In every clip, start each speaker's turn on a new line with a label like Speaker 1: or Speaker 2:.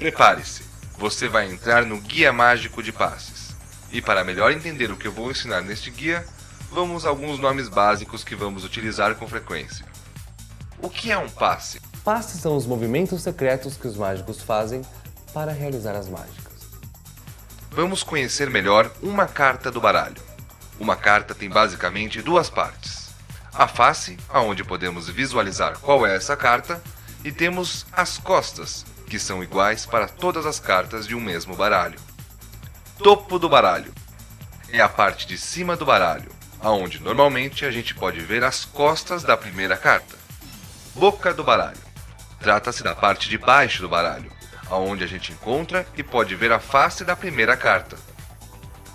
Speaker 1: Prepare-se, você vai entrar no Guia Mágico de Passes. E para melhor entender o que eu vou ensinar neste guia, vamos a alguns nomes básicos que vamos utilizar com frequência. O que é um passe?
Speaker 2: Passes são os movimentos secretos que os mágicos fazem para realizar as mágicas.
Speaker 1: Vamos conhecer melhor uma carta do baralho. Uma carta tem basicamente duas partes. A face, onde podemos visualizar qual é essa carta, e temos as costas, que são iguais para todas as cartas de um mesmo baralho. Topo do baralho é a parte de cima do baralho, onde normalmente a gente pode ver as costas da primeira carta. Boca do baralho trata-se da parte de baixo do baralho, onde a gente encontra e pode ver a face da primeira carta.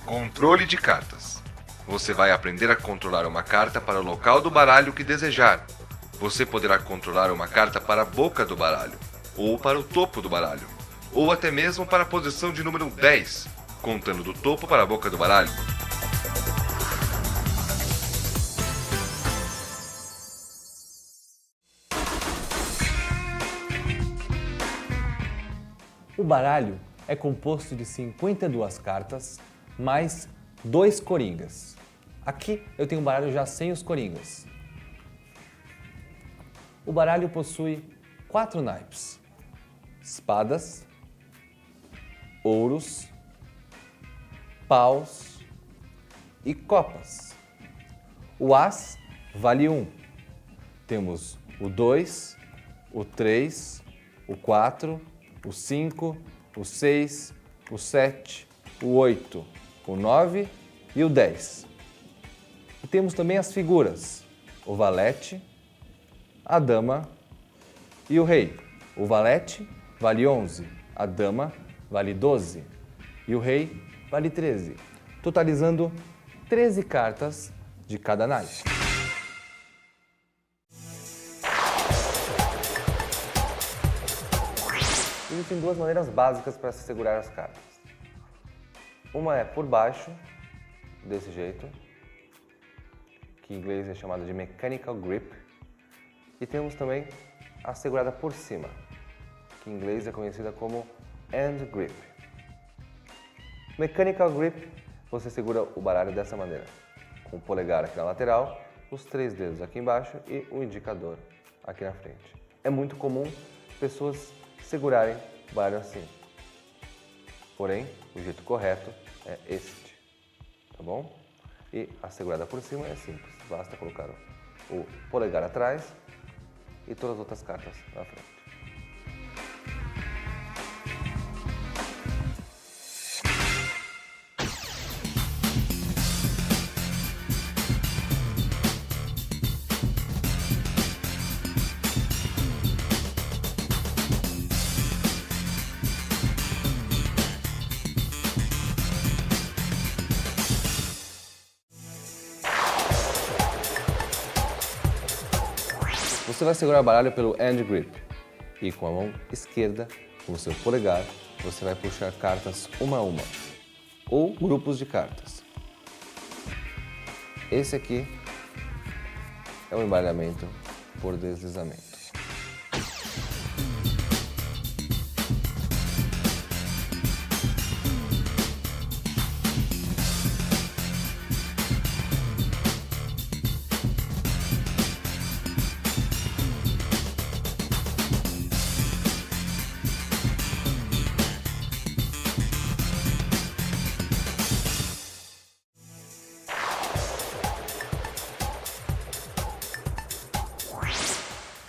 Speaker 1: Controle de cartas. Você vai aprender a controlar uma carta para o local do baralho que desejar. Você poderá controlar uma carta para a boca do baralho, ou para o topo do baralho, ou até mesmo para a posição de número 10, contando do topo para a boca do baralho.
Speaker 2: O baralho é composto de 52 cartas, mais 2 coringas. Aqui eu tenho um baralho já sem os coringas. O baralho possui 4 naipes: espadas, ouros, paus e copas. O as vale 1. Temos o 2, o 3, o 4, o 5, o 6, o 7, o 8, o 9 e o 10. E temos também as figuras: o valete, a dama e o rei. O valete vale 11, a dama vale 12 e o rei vale 13, totalizando 13 cartas de cada naipe. Existem duas maneiras básicas para se segurar as cartas. Uma é por baixo, desse jeito, que em inglês é chamada de mechanical grip, e temos também a segurada por cima, que em inglês é conhecida como hand grip. Mechanical grip, você segura o baralho dessa maneira, com o polegar aqui na lateral, os 3 dedos aqui embaixo e o indicador aqui na frente. É muito comum pessoas segurarem o baralho assim. Porém, o jeito correto é este, tá bom? E a segurada por cima é simples, basta colocar o polegar atrás e todas as outras cartas na frente. Você vai segurar o baralho pelo hand grip e com a mão esquerda, com o seu polegar, você vai puxar cartas uma a uma, ou grupos de cartas. Esse aqui é o embaralhamento por deslizamento.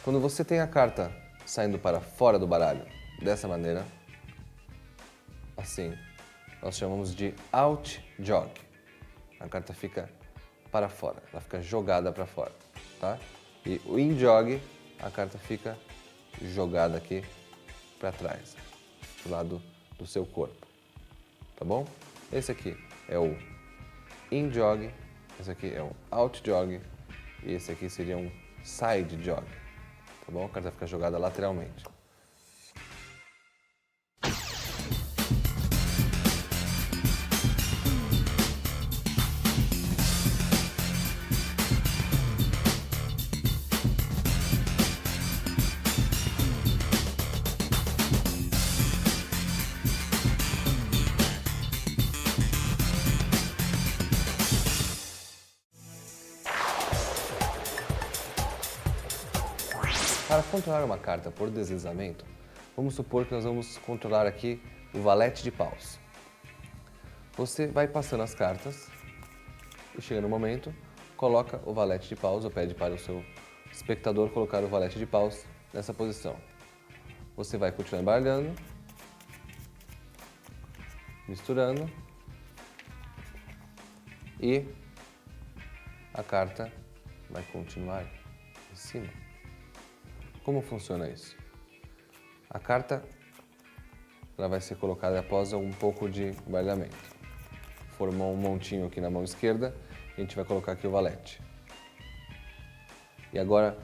Speaker 2: Quando você tem a carta saindo para fora do baralho, dessa maneira, assim, nós chamamos de out jog. A carta fica para fora, ela fica jogada para fora, tá? E o in jog, a carta fica jogada aqui para trás, do lado do seu corpo, tá bom? Esse aqui é o in jog, esse aqui é o out jog e esse aqui seria um side jog. Tá bom? A carta fica jogada lateralmente. Para controlar uma carta por deslizamento, vamos supor que nós vamos controlar aqui o valete de paus. Você vai passando as cartas e chega no momento, coloca o valete de paus ou pede para o seu espectador colocar o valete de paus nessa posição. Você vai continuar embaralhando, misturando e a carta vai continuar em cima. Como funciona isso? A carta ela vai ser colocada após um pouco de embaralhamento. Formou um montinho aqui na mão esquerda, a gente vai colocar aqui o valete. E agora,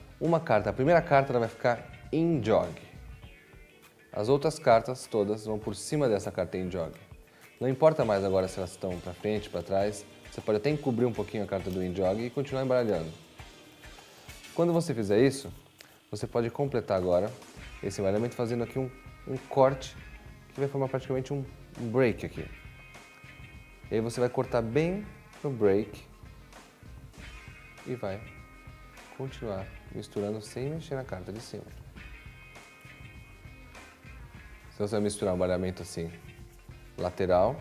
Speaker 2: a primeira carta ela vai ficar em jog. As outras cartas todas vão por cima dessa carta em jog. Não importa mais agora se elas estão para frente, para trás, você pode até encobrir um pouquinho a carta do in jog e continuar embaralhando. Quando você fizer isso, você pode completar agora esse embaralhamento fazendo aqui um corte que vai formar praticamente um break aqui. E aí você vai cortar bem no break e vai continuar misturando sem mexer na carta de cima. Então você vai misturar um embaralhamento assim, lateral,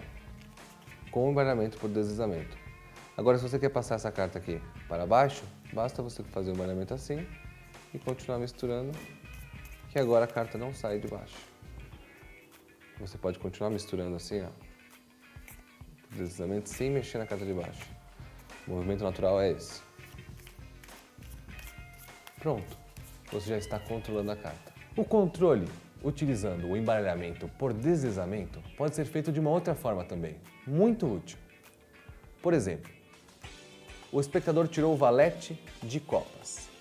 Speaker 2: com um embaralhamento por deslizamento. Agora, se você quer passar essa carta aqui para baixo, basta você fazer um embaralhamento assim e continuar misturando, que agora a carta não sai de baixo. Você pode continuar misturando assim, ó, por deslizamento, sem mexer na carta de baixo. O movimento natural é esse. Pronto, você já está controlando a carta. O controle, utilizando o embaralhamento por deslizamento, pode ser feito de uma outra forma também, muito útil. Por exemplo, o espectador tirou o valete de copas.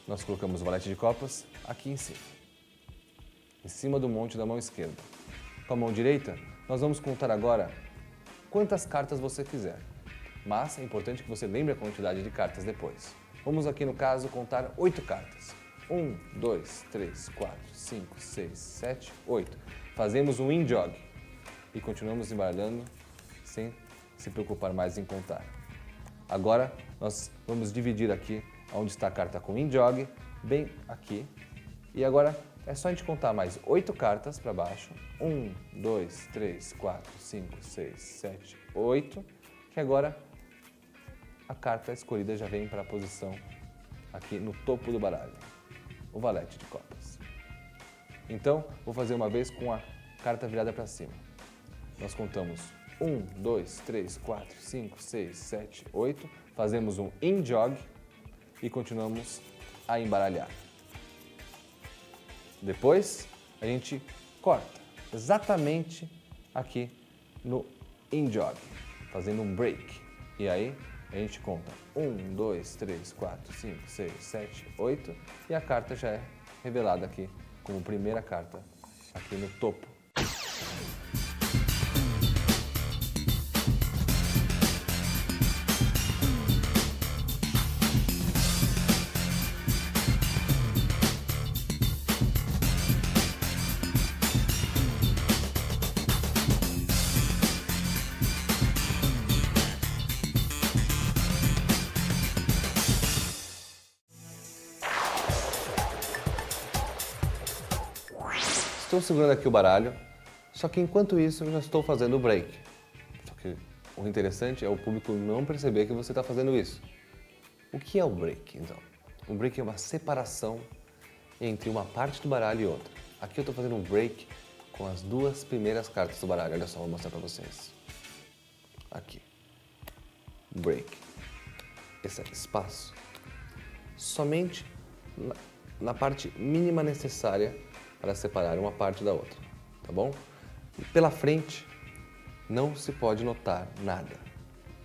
Speaker 2: Nós colocamos o valete de copas aqui em cima do monte da mão esquerda. Com a mão direita, nós vamos contar agora quantas cartas você quiser, mas é importante que você lembre a quantidade de cartas depois. Vamos aqui no caso contar 8 cartas. 1, 2, 3, 4, 5, 6, 7, 8. Fazemos um in jog e continuamos embaralhando sem se preocupar mais em contar. Agora nós vamos dividir aqui onde está a carta com in jog, bem aqui. E agora é só a gente contar mais 8 cartas para baixo. 1, 2, 3, 4, 5, 6, 7, 8. Que agora a carta escolhida já vem para a posição aqui no topo do baralho, o valete de copas. Então, vou fazer uma vez com a carta virada para cima. Nós contamos 1, 2, 3, 4, 5, 6, 7, 8. Fazemos um in jog e continuamos a embaralhar. Depois, a gente corta exatamente aqui no in jog, fazendo um break. E aí, a gente conta 1, 2, 3, 4, 5, 6, 7, 8 e a carta já é revelada aqui como primeira carta aqui no topo. Estou segurando aqui o baralho, só que enquanto isso eu já estou fazendo o break. Só que o interessante é o público não perceber que você está fazendo isso. O que é o break, então? O break é uma separação entre uma parte do baralho e outra. Aqui eu estou fazendo um break com as 2 primeiras cartas do baralho. Olha só, vou mostrar para vocês. Aqui. Break. Esse é espaço. Somente na parte mínima necessária para separar uma parte da outra, tá bom? E pela frente não se pode notar nada.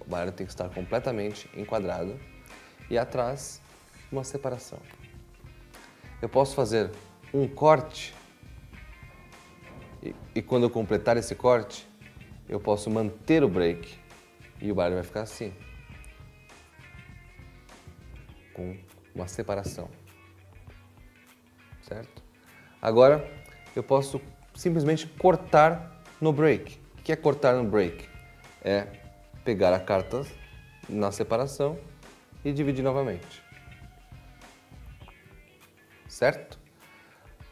Speaker 2: O baralho tem que estar completamente enquadrado e atrás uma separação. Eu posso fazer um corte e quando eu completar esse corte, eu posso manter o break e o baralho vai ficar assim, com uma separação, certo? Agora, eu posso simplesmente cortar no break. O que é cortar no break? É pegar a carta na separação e dividir novamente. certo?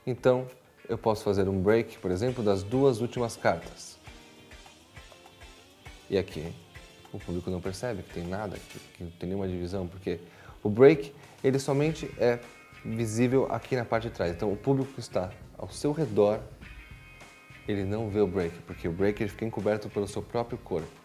Speaker 2: Então, eu posso fazer um break, por exemplo, das duas últimas cartas. E aqui, o público não percebe que tem nada, que não tem nenhuma divisão, porque o break, ele somente é visível aqui na parte de trás. Então, o público que está ao seu redor, ele não vê o break, porque o break ele fica encoberto pelo seu próprio corpo.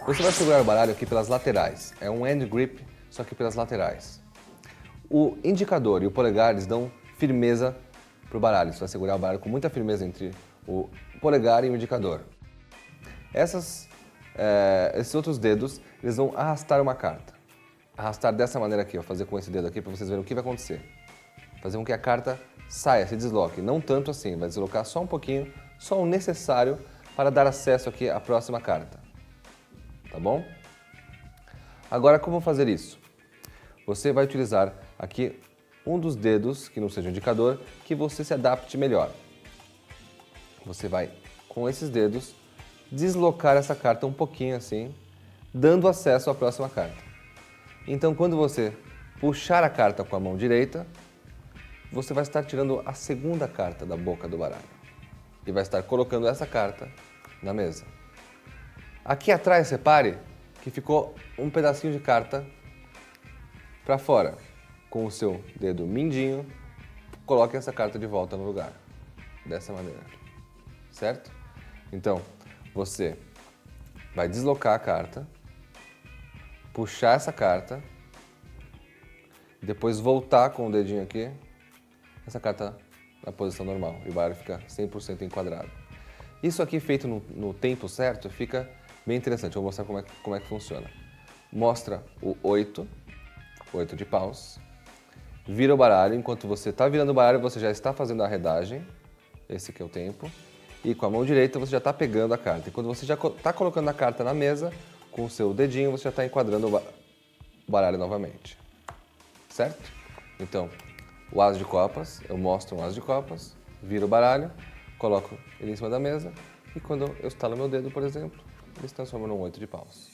Speaker 2: Você vai segurar o baralho aqui pelas laterais. É um hand grip, só que pelas laterais. O indicador e o polegar eles dão firmeza para o baralho. Você vai segurar o baralho com muita firmeza entre o polegar e o indicador. Esses outros dedos, eles vão arrastar uma carta. Arrastar dessa maneira aqui, ó, fazer com esse dedo aqui para vocês verem o que vai acontecer. Fazer com que a carta saia, se desloque. Não tanto assim, vai deslocar só um pouquinho, só o necessário para dar acesso aqui à próxima carta. Tá bom? Agora, como fazer isso? Você vai utilizar aqui um dos dedos, que não seja o indicador, que você se adapte melhor. Você vai, com esses dedos, deslocar essa carta um pouquinho assim, dando acesso à próxima carta. Então, quando você puxar a carta com a mão direita, você vai estar tirando a segunda carta da boca do baralho. E vai estar colocando essa carta na mesa. Aqui atrás, repare que ficou um pedacinho de carta para fora. Com o seu dedo mindinho, coloque essa carta de volta no lugar. Dessa maneira. Certo? Então, você vai deslocar a carta, puxar essa carta, depois voltar com o dedinho aqui, essa carta na posição normal. E o baralho fica 100% enquadrado. Isso aqui feito no tempo certo fica bem interessante, eu vou mostrar como é que funciona. Mostra o 8 de paus, vira o baralho, enquanto você está virando o baralho, você já está fazendo a arredagem, esse aqui é o tempo, e com a mão direita você já está pegando a carta. E quando você já está colocando a carta na mesa, com o seu dedinho você já está enquadrando o baralho novamente, certo? Então, o as de copas, eu mostro um as de copas, viro o baralho, coloco ele em cima da mesa, e quando eu estalo meu dedo, por exemplo, ele se transforma num 8 de paus.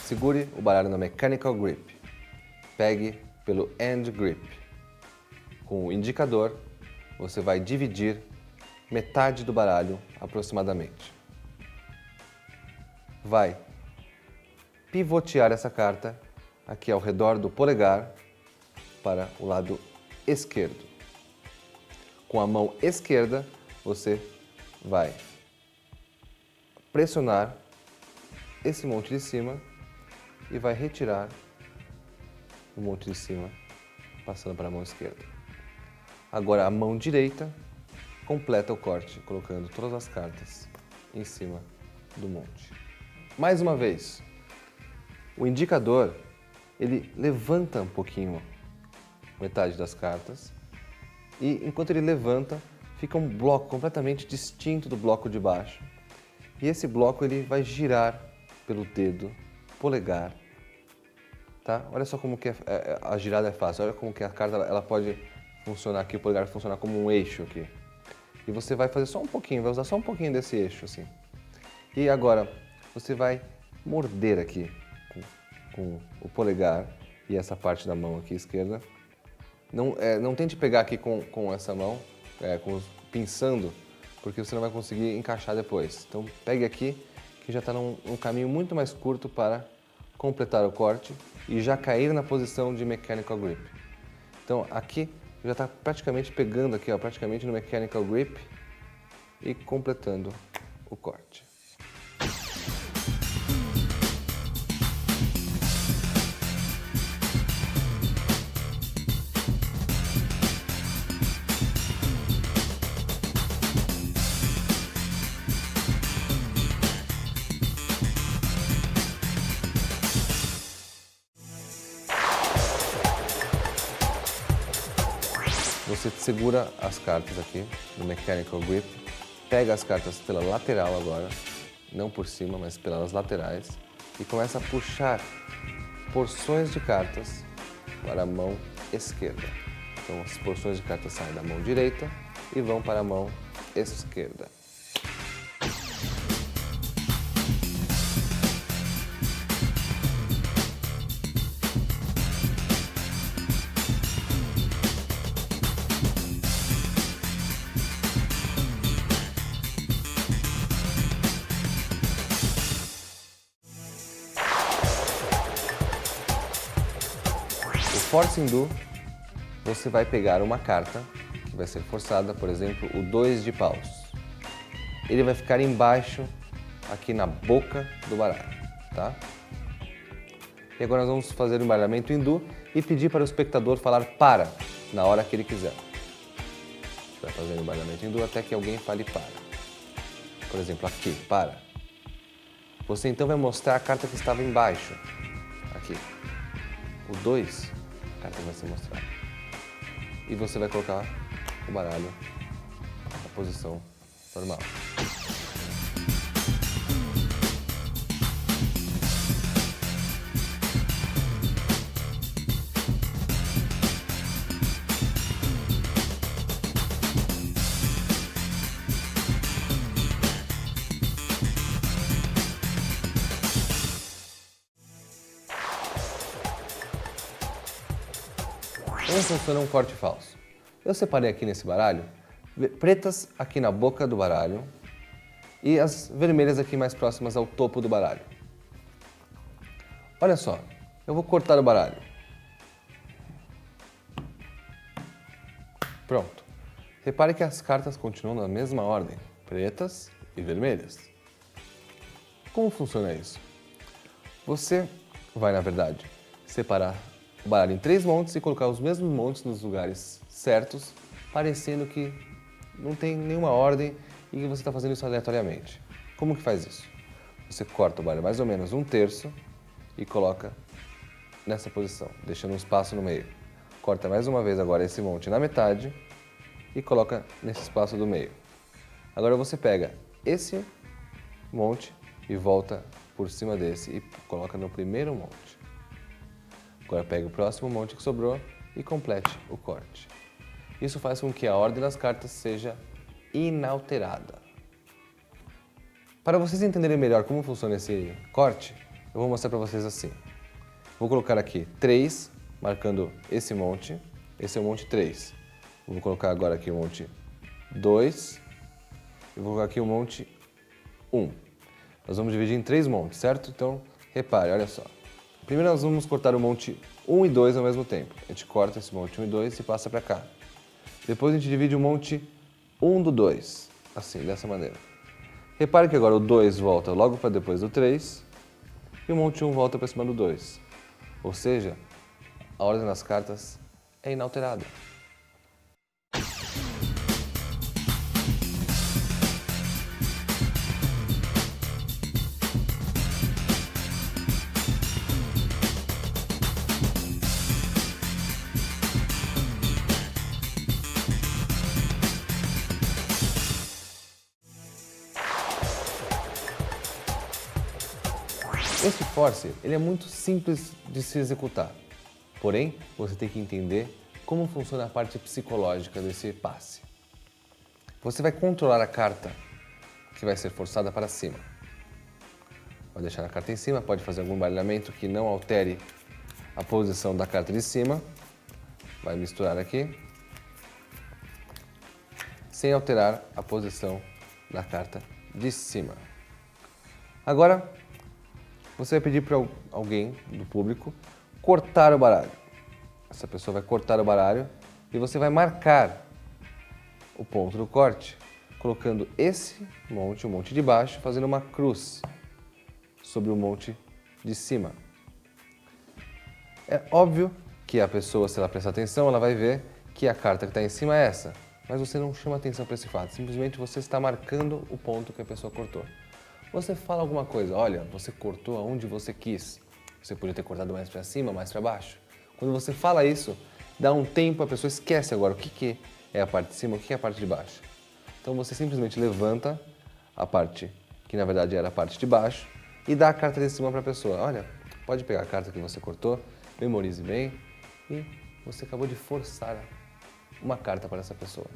Speaker 2: Segure o baralho na Mechanical Grip. Pegue pelo Hand Grip. Com o indicador, você vai dividir metade do baralho aproximadamente. Vai pivotear essa carta aqui ao redor do polegar para o lado esquerdo. Com a mão esquerda, você vai pressionar esse monte de cima e vai retirar o monte de cima, passando para a mão esquerda. Agora a mão direita completa o corte, colocando todas as cartas em cima do monte. Mais uma vez, o indicador, ele levanta um pouquinho metade das cartas e enquanto ele levanta, fica um bloco completamente distinto do bloco de baixo. E esse bloco ele vai girar pelo dedo polegar, tá? Olha só como que a girada é fácil, olha como que a carta ela pode funcionar aqui, o polegar funcionar como um eixo aqui. E você vai fazer só um pouquinho, vai usar só um pouquinho desse eixo assim. E agora você vai morder aqui com o polegar e essa parte da mão aqui esquerda. Não tente pegar aqui com essa mão, pinçando, porque você não vai conseguir encaixar depois. Então pegue aqui, que já está num caminho muito mais curto para completar o corte e já cair na posição de Mechanical Grip. Então aqui já está praticamente pegando aqui, ó, praticamente no Mechanical Grip e completando o corte. você segura as cartas aqui no Mechanical Grip, pega as cartas pela lateral agora, não por cima, mas pelas laterais, e começa a puxar porções de cartas para a mão esquerda. Então as porções de cartas saem da mão direita e vão para a mão esquerda. O Force Undo, você vai pegar uma carta que vai ser forçada, por exemplo, o 2 de paus. Ele vai ficar embaixo, aqui na boca do baralho, tá? E agora nós vamos fazer o embaralhamento Undo e pedir para o espectador falar para, na hora que ele quiser. A gente vai fazer o embaralhamento Undo até que alguém fale para. Por exemplo, aqui, para. Você então vai mostrar a carta que estava embaixo, aqui. O 2, a carta vai ser mostrada. E você vai colocar o baralho na posição normal. Como funciona um corte falso? Eu separei aqui nesse baralho pretas aqui na boca do baralho e as vermelhas aqui mais próximas ao topo do baralho. Olha só, eu vou cortar o baralho. Pronto. Repare que as cartas continuam na mesma ordem, pretas e vermelhas. Como funciona isso? Você vai, na verdade, separar o baralho em 3 montes e colocar os mesmos montes nos lugares certos, parecendo que não tem nenhuma ordem e que você está fazendo isso aleatoriamente. Como que faz isso? Você corta o baralho mais ou menos 1/3 e coloca nessa posição, deixando um espaço no meio. Corta mais uma vez agora esse monte na metade e coloca nesse espaço do meio. Agora você pega esse monte e volta por cima desse e coloca no primeiro monte. Agora pega o próximo monte que sobrou e complete o corte. Isso faz com que a ordem das cartas seja inalterada. Para vocês entenderem melhor como funciona esse corte, eu vou mostrar para vocês assim. Vou colocar aqui 3, marcando esse monte. Esse é o monte 3. Vou colocar agora aqui o monte 2 e vou colocar aqui o monte 1. Nós vamos dividir em 3 montes, certo? Então, repare, olha só. Primeiro nós vamos cortar o monte 1 e 2 ao mesmo tempo. A gente corta esse monte 1 e 2 e passa para cá. Depois a gente divide o monte 1 do 2, assim, dessa maneira. Repare que agora o 2 volta logo para depois do 3 e o monte 1 volta para cima do 2. Ou seja, a ordem das cartas é inalterada. Este force, ele é muito simples de se executar, porém, você tem que entender como funciona a parte psicológica desse passe. Você vai controlar a carta que vai ser forçada para cima. Vai deixar a carta em cima, pode fazer algum baralhamento que não altere a posição da carta de cima. Vai misturar aqui, sem alterar a posição da carta de cima. Agora, você vai pedir para alguém do público cortar o baralho. Essa pessoa vai cortar o baralho e você vai marcar o ponto do corte, colocando esse monte, o monte de baixo, fazendo uma cruz sobre o monte de cima. É óbvio que a pessoa, se ela prestar atenção, ela vai ver que a carta que está em cima é essa, mas você não chama atenção para esse fato, simplesmente você está marcando o ponto que a pessoa cortou. Você fala alguma coisa, olha, você cortou aonde você quis. Você podia ter cortado mais para cima, mais para baixo. Quando você fala isso, dá um tempo, a pessoa esquece agora o que é a parte de cima, o que é a parte de baixo. Então você simplesmente levanta a parte que na verdade era a parte de baixo e dá a carta de cima para a pessoa. Olha, pode pegar a carta que você cortou, memorize bem e você acabou de forçar uma carta para essa pessoa.